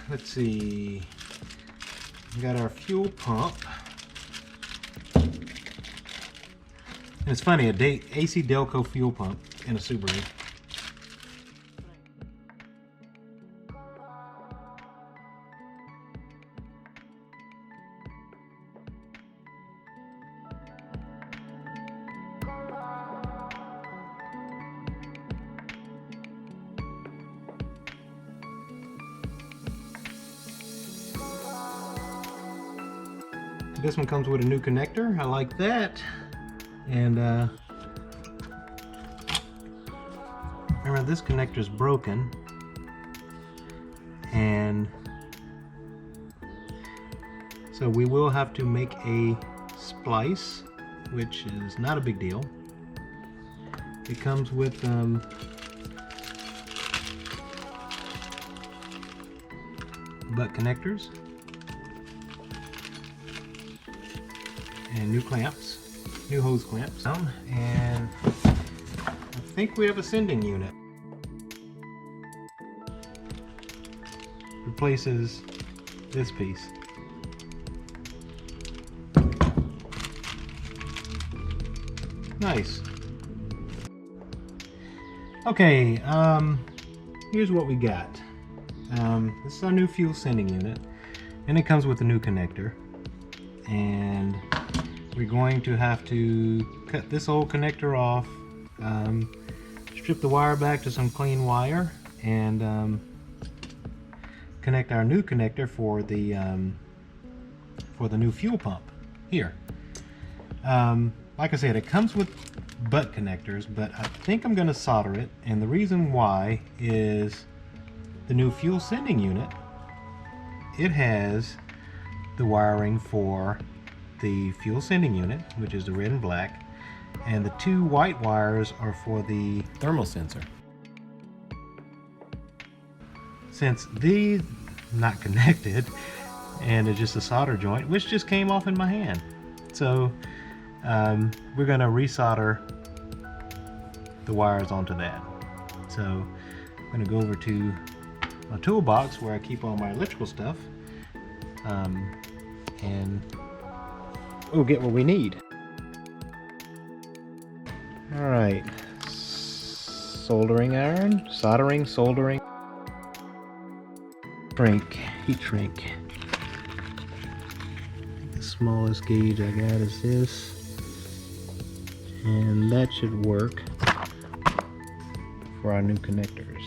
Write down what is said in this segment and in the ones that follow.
let's see, we got our fuel pump. And it's funny, AC Delco fuel pump in a Subaru. This one comes with a new connector. I like that. And remember, this connector is broken, and so we will have to make a splice, which is not a big deal. It comes with butt connectors and new clamps, new hose clamps, and I think we have a sending unit. Replaces this piece. Nice. Okay, here's what we got. This is our new fuel sending unit, and it comes with a new connector. And we're going to have to cut this old connector off, strip the wire back to some clean wire, and connect our new connector for the new fuel pump here. Like I said, it comes with butt connectors, but I think I'm going to solder it, and the reason why is the new fuel sending unit, it has the wiring for the fuel sending unit, which is the red and black, and the two white wires are for the thermal sensor. Since these not connected and it's just a solder joint, which just came off in my hand, so we're going to resolder the wires onto that. So I'm going to go over to my toolbox where I keep all my electrical stuff, and we'll get what we need. Alright, soldering iron, soldering, heat shrink. The smallest gauge I got is this, and that should work for our new connectors.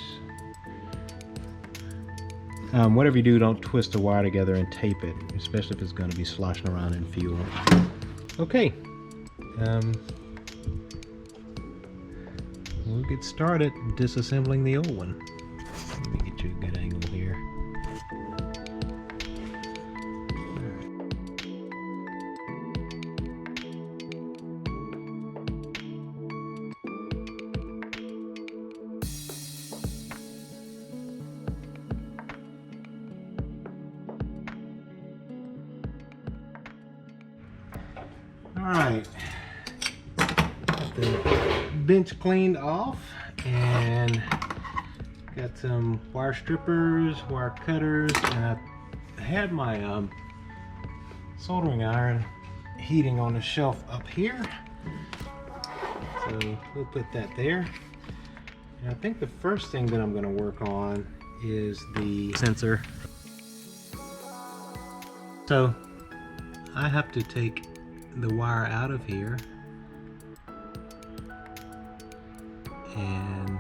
Whatever you do, don't twist the wire together and tape it, especially if it's going to be sloshing around in fuel. Okay, we'll get started disassembling the old one. Let me get you a good angle here. Alright, got the bench cleaned off, and got some wire strippers, wire cutters, and I had my soldering iron heating on the shelf up here, so we'll put that there. And I think the first thing that I'm going to work on is the sensor. So I have to take the wire out of here and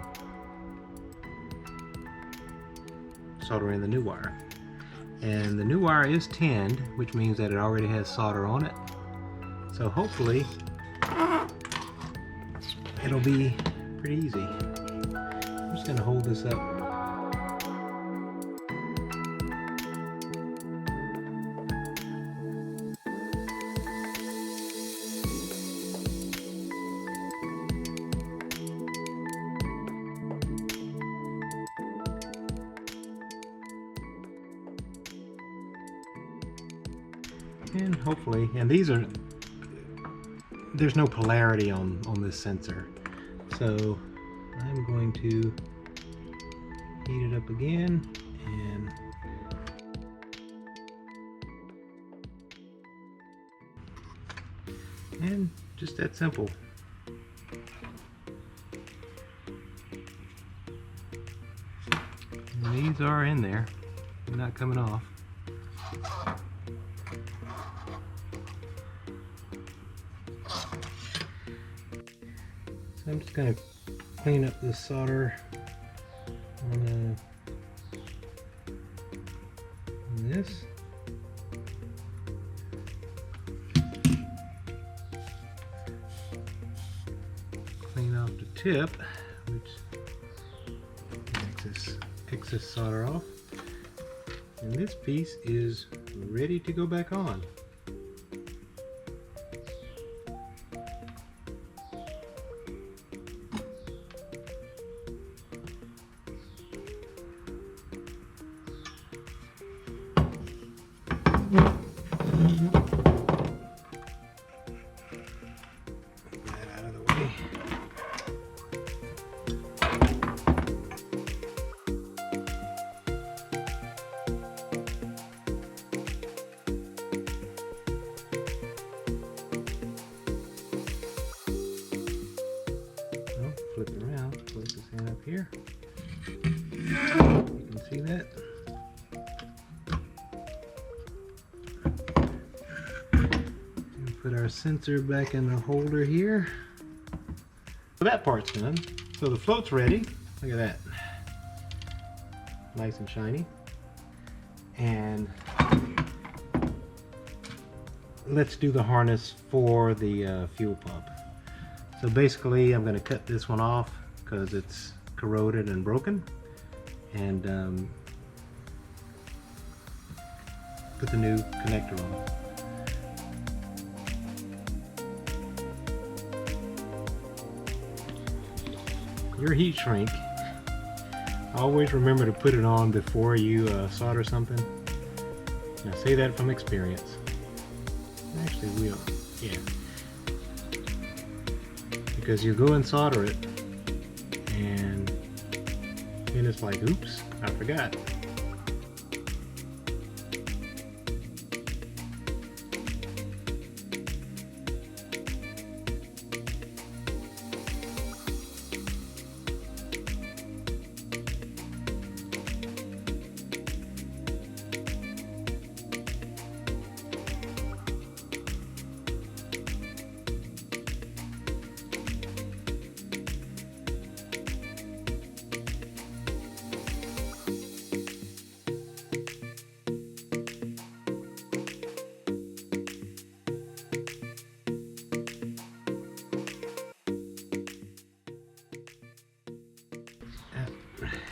solder in the new wire. And the new wire is tinned, which means that it already has solder on it. So hopefully it'll be pretty easy. I'm just going to hold this up. And hopefully, and there's no polarity on this sensor, so I'm going to heat it up again and And just that simple. And these are in there. They're not coming off. So I'm just going to clean up this solder on this. Clean off the tip, which takes this excess solder off. And this piece is ready to go back on. Flip it around, flip this hand up here. You can see that. And put our sensor back in the holder here. So that part's done. So the float's ready. Look at that. Nice and shiny. And let's do the harness for the fuel pump. So basically I'm going to cut this one off because it's corroded and broken, and put the new connector on. Your heat shrink, always remember to put it on before you solder something. And I say that from experience. Actually, we'll, yeah. Because you go and solder it, and then it's like, oops, I forgot.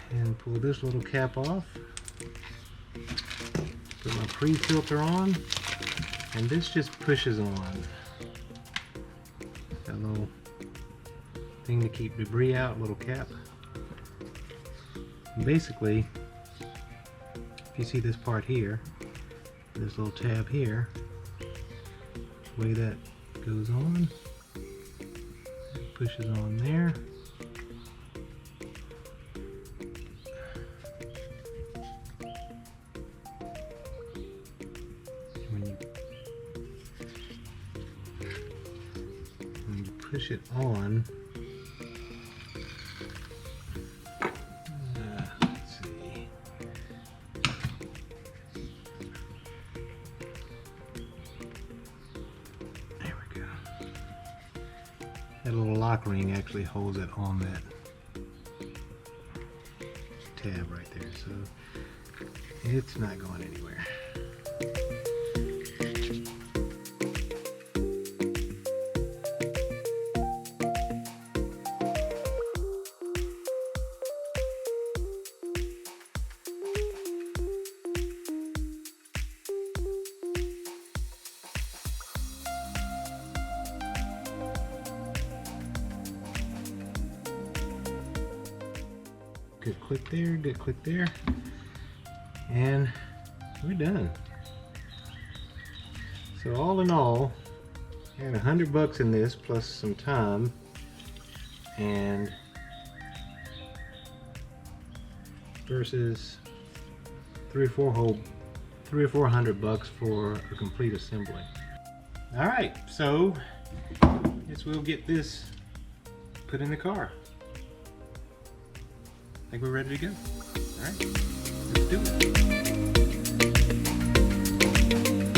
And pull this little cap off. Put my pre-filter on, and this just pushes on. Got a little thing to keep debris out, little cap. And basically, if you see this part here, this little tab here, the way that goes on, it pushes on there. When you push it on, let's see. There we go. That little lock ring actually holds it on that tab right there, so it's not going anywhere. Good click there, good click there, and we're done. So all in all, I had $100 in this plus some time, and versus $300 or $400 for a complete assembly. All right, so is we'll get this put in the car. I think we're ready to go. All right, let's do it.